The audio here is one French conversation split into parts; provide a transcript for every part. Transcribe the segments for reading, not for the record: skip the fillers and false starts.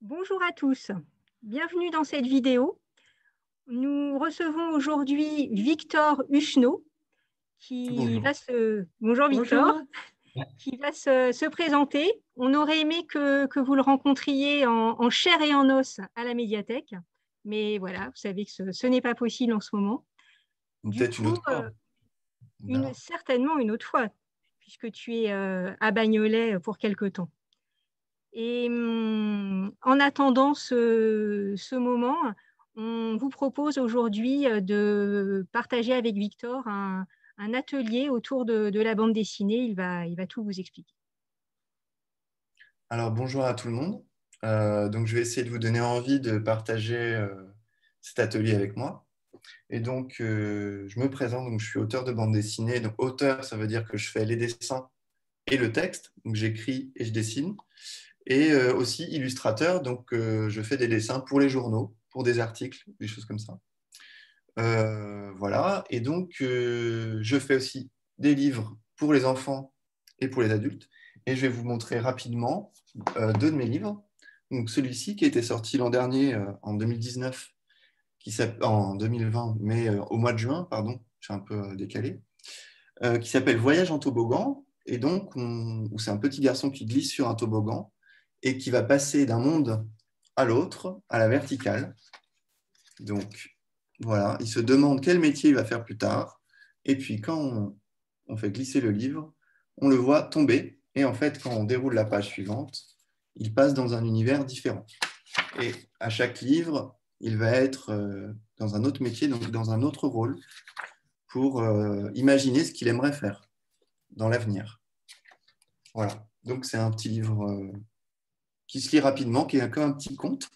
Bonjour à tous, bienvenue dans cette vidéo. Nous recevons aujourd'hui Victor Hucheneau qui Bonjour. va se... Bonjour Victor, Bonjour. qui va se présenter. On aurait aimé que vous le rencontriez en chair et en os à la médiathèque, mais voilà, vous savez que ce n'est pas possible en ce moment. Du Peut-être une coup, autre fois. On verra. certainement une autre fois, puisque tu es à Bagnolet pour quelque temps. Et en attendant ce moment, on vous propose aujourd'hui de partager avec Victor un atelier autour de la bande dessinée. Il va tout vous expliquer. Alors, bonjour à tout le monde. Donc, je vais essayer de vous donner envie de partager cet atelier avec moi. Et donc, je me présente. Donc, je suis auteur de bande dessinée. Donc, auteur, ça veut dire que je fais les dessins et le texte. Donc, j'écris et je dessine. Et aussi illustrateur. Donc, je fais des dessins pour les journaux, pour des articles, des choses comme ça. Voilà. Et donc, je fais aussi des livres pour les enfants et pour les adultes. Et je vais vous montrer rapidement deux de mes livres. Donc, celui-ci qui était sorti l'an dernier, en 2019, en 2020, mais au mois de juin, pardon, je suis un peu décalé, qui s'appelle Voyage en toboggan. Et donc, où c'est un petit garçon qui glisse sur un toboggan et qui va passer d'un monde à l'autre, à la verticale. Donc, voilà, il se demande quel métier il va faire plus tard. Et puis, quand on fait glisser le livre, on le voit tomber. Et en fait, quand on déroule la page suivante, il passe dans un univers différent. Et à chaque livre, il va être dans un autre métier, donc dans un autre rôle, pour imaginer ce qu'il aimerait faire dans l'avenir. Voilà. Donc, c'est un petit livre qui se lit rapidement, qui est comme un petit conte.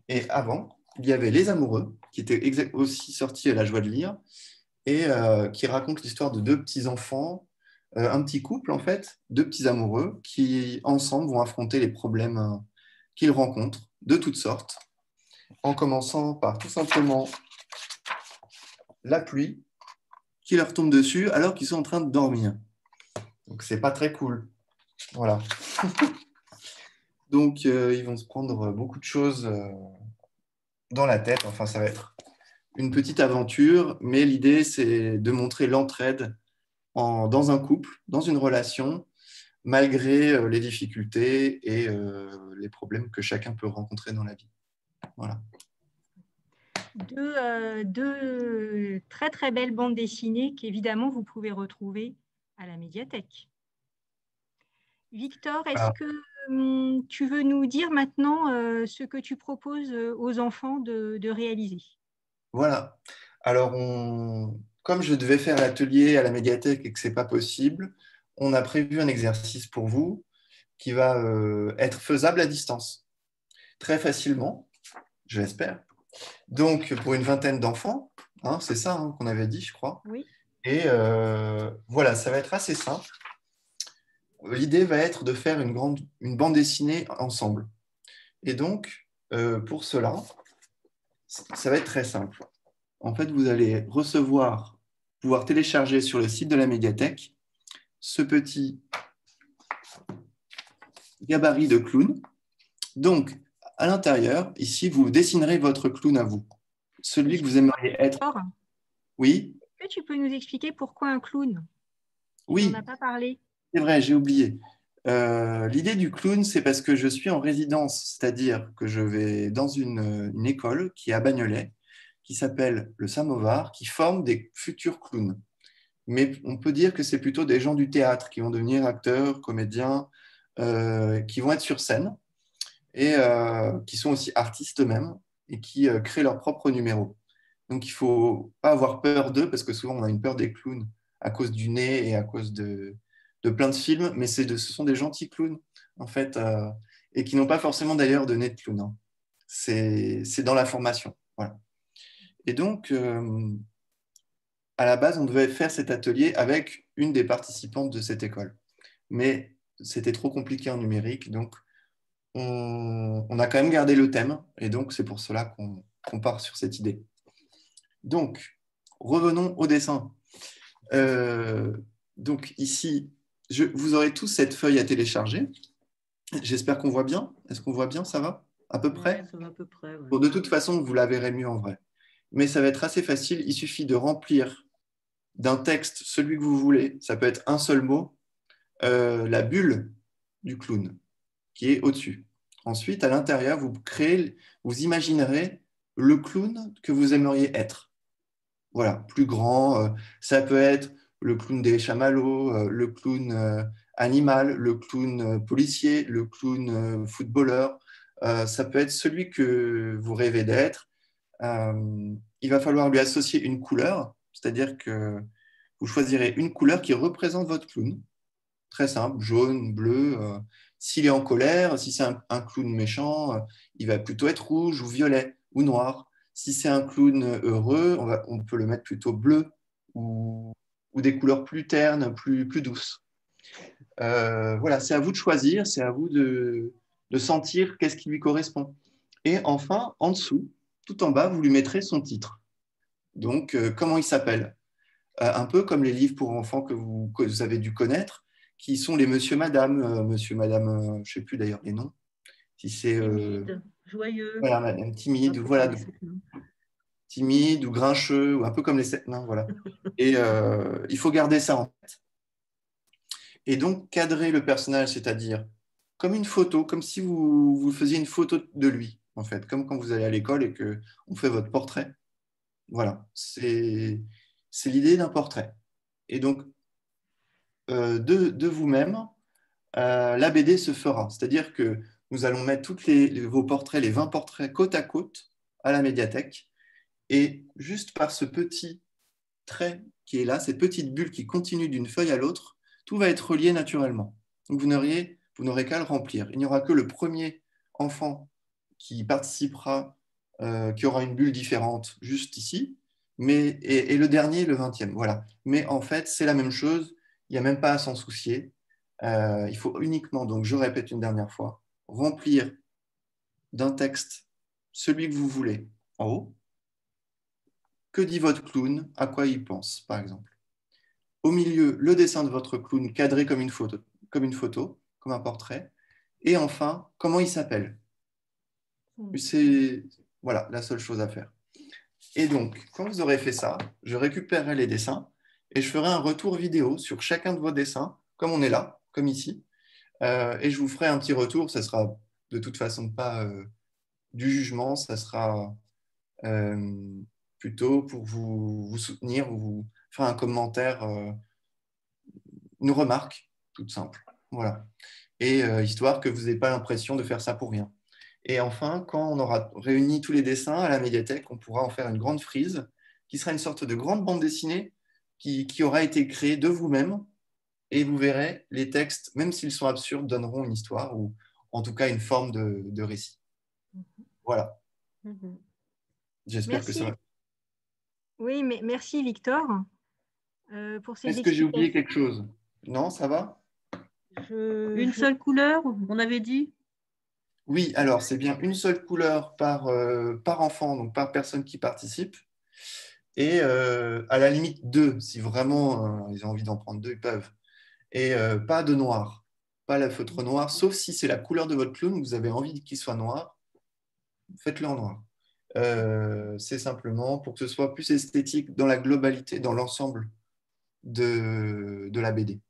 Et avant, il y avait Les Amoureux, qui était aussi sorti à La Joie de lire, et qui raconte l'histoire de deux petits-enfants, un petit couple en fait, deux petits amoureux, qui ensemble vont affronter les problèmes qu'ils rencontrent de toutes sortes, en commençant par tout simplement la pluie qui leur tombe dessus alors qu'ils sont en train de dormir. Donc c'est pas très cool. Voilà. Donc ils vont se prendre beaucoup de choses dans la tête. Enfin, ça va être une petite aventure, mais l'idée, c'est de montrer l'entraide dans un couple, dans une relation, malgré les difficultés et les problèmes que chacun peut rencontrer dans la vie. Voilà. Deux très très belles bandes dessinées qu'évidemment vous pouvez retrouver à la médiathèque. Victor, est-ce Ah, que tu veux nous dire maintenant ce que tu proposes aux enfants de réaliser? voilà. Alors, comme je devais faire l'atelier à la médiathèque et que ce n'est pas possible, on a prévu un exercice pour vous qui va être faisable à distance, très facilement, je l'espère. Donc, pour une vingtaine d'enfants, hein, c'est ça qu'on avait dit, je crois. Oui. Et voilà, ça va être assez simple. L'idée va être de faire une bande dessinée ensemble. Et donc, pour cela, ça va être très simple. En fait, vous allez pouvoir télécharger sur le site de la médiathèque ce petit gabarit de clown. Donc, à l'intérieur, ici, vous dessinerez votre clown à vous. Celui que vous Excuse-moi, aimeriez être. Victor, Oui, est-ce que tu peux nous expliquer pourquoi un clown? Tu n'en as oui, pas parlé. c'est vrai, j'ai oublié. L'idée du clown, c'est parce que je suis en résidence, c'est-à-dire que je vais dans une école qui est à Bagnolet, qui s'appelle le Samovar, qui forme des futurs clowns. Mais on peut dire que c'est plutôt des gens du théâtre qui vont devenir acteurs, comédiens, qui vont être sur scène et qui sont aussi artistes eux-mêmes et qui créent leurs propres numéros. Donc il ne faut pas avoir peur d'eux parce que souvent on a une peur des clowns à cause du nez et à cause de plein de films, mais ce sont des gentils clowns en fait et qui n'ont pas forcément d'ailleurs de nez de clown. Hein. C'est dans la formation. Voilà. Et donc, à la base, on devait faire cet atelier avec une des participantes de cette école. Mais c'était trop compliqué en numérique, donc on a quand même gardé le thème, et donc c'est pour cela qu'on part sur cette idée. Donc, revenons au dessin. Donc ici, vous aurez tous cette feuille à télécharger. J'espère qu'on voit bien. Est-ce qu'on voit bien? Ça va? À peu Ouais, près? ça va à peu près. Ouais. Bon, de toute façon, vous la verrez mieux en vrai. Mais ça va être assez facile. Il suffit de remplir d'un texte celui que vous voulez. Ça peut être un seul mot, la bulle du clown qui est au-dessus. Ensuite, à l'intérieur, vous imaginerez le clown que vous aimeriez être. Voilà, plus grand. Ça peut être le clown des Chamallows, le clown animal, le clown policier, le clown footballeur. Ça peut être celui que vous rêvez d'être. Il va falloir lui associer une couleur, c'est-à-dire que vous choisirez une couleur qui représente votre clown. Très simple, jaune, bleu. S'il est en colère, si c'est un clown méchant, il va plutôt être rouge ou violet ou noir. Si c'est un clown heureux, on peut le mettre plutôt bleu ou des couleurs plus ternes, plus douces. Voilà, c'est à vous de choisir, c'est à vous de sentir qu'est-ce qui lui correspond. Et enfin, en dessous, tout en bas, vous lui mettrez son titre. Donc, comment il s'appelle? Un peu comme les livres pour enfants que vous avez dû connaître, qui sont les Monsieur, Madame, je ne sais plus d'ailleurs les noms. Si c'est Timide, joyeux. voilà, Madame Un Timide, ou peu voilà, comme les sept nains. timide ou grincheux, ou un peu comme les sept nains, voilà. Et il faut garder ça en tête. Et donc cadrer le personnage, c'est-à-dire comme une photo, comme si vous faisiez une photo de lui, en fait, comme quand vous allez à l'école et que on fait votre portrait. Voilà, c'est l'idée d'un portrait. Et donc de vous-même, la BD se fera. C'est-à-dire que nous allons mettre vos portraits, les 20 portraits côte à côte à la médiathèque. Et juste par ce petit trait qui est là, cette petite bulle qui continue d'une feuille à l'autre, tout va être relié naturellement. Donc vous n'aurez qu'à le remplir. Il n'y aura que le premier enfant qui participera, qui aura une bulle différente juste ici, et le dernier, le 20e. Voilà. Mais en fait, c'est la même chose. Il n'y a même pas à s'en soucier. Il faut uniquement, donc je répète une dernière fois, remplir d'un texte celui que vous voulez en haut. Que dit votre clown? À quoi il pense, par exemple? Au milieu, le dessin de votre clown cadré comme un portrait. Et enfin, comment il s'appelle? C'est voilà la seule chose à faire. Et donc, quand vous aurez fait ça, je récupérerai les dessins et je ferai un retour vidéo sur chacun de vos dessins, comme on est là, comme ici. Et je vous ferai un petit retour. Ça sera de toute façon pas du jugement, ça sera euh, plutôt pour vous soutenir ou vous faire un commentaire, une remarque toute simple. Voilà. Et histoire que vous n'ayez pas l'impression de faire ça pour rien. Et enfin, quand on aura réuni tous les dessins à la médiathèque, on pourra en faire une grande frise qui sera une sorte de grande bande dessinée qui aura été créée de vous-même. Et vous verrez, les textes, même s'ils sont absurdes, donneront une histoire ou en tout cas une forme de récit. Voilà. J'espère que ça Merci. va. Oui, mais merci Victor pour ces Est-ce que j'ai oublié explications. quelque chose? Non, ça va? Une seule couleur, on avait dit? Oui, alors c'est bien une seule couleur par enfant, donc par personne qui participe. Et à la limite deux, si vraiment ils ont envie d'en prendre deux, ils peuvent. Et pas de noir, pas la feutre noir, sauf si c'est la couleur de votre clown, vous avez envie qu'il soit noir, faites-le en noir. C'est simplement pour que ce soit plus esthétique dans la globalité, dans l'ensemble de la BD.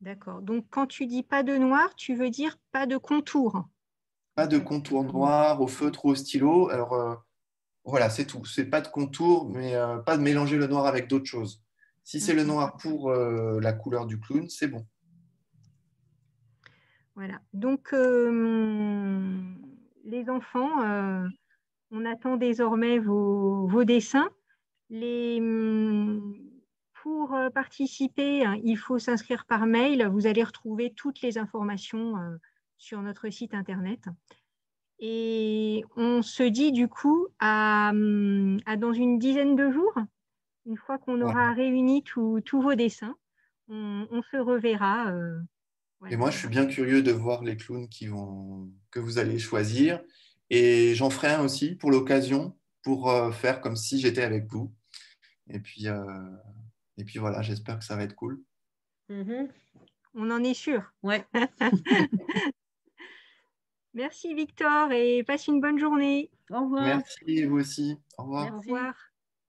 D'accord. Donc, quand tu dis pas de noir, tu veux dire pas de contour. Pas En de fait. contour noir au feutre ou au stylo. Alors voilà, c'est tout. C'est pas de contour, mais pas de mélanger le noir avec d'autres choses. Si c'est le noir pour la couleur du clown, c'est bon. Voilà. Donc, les enfants, on attend désormais vos dessins. Pour participer, hein, il faut s'inscrire par mail. Vous allez retrouver toutes les informations sur notre site internet. Et on se dit du coup à dans une dizaine de jours, une fois qu'on Voilà. aura réuni tous vos dessins, on se reverra. Et Voilà. moi, je suis bien curieux de voir les clowns que vous allez choisir. Et j'en ferai un aussi pour l'occasion, pour faire comme si j'étais avec vous. Et puis, euh, et puis voilà, j'espère que ça va être cool. On en est sûr. Ouais. Merci Victor et passe une bonne journée. Au revoir. Merci, vous aussi. Au revoir. Au revoir.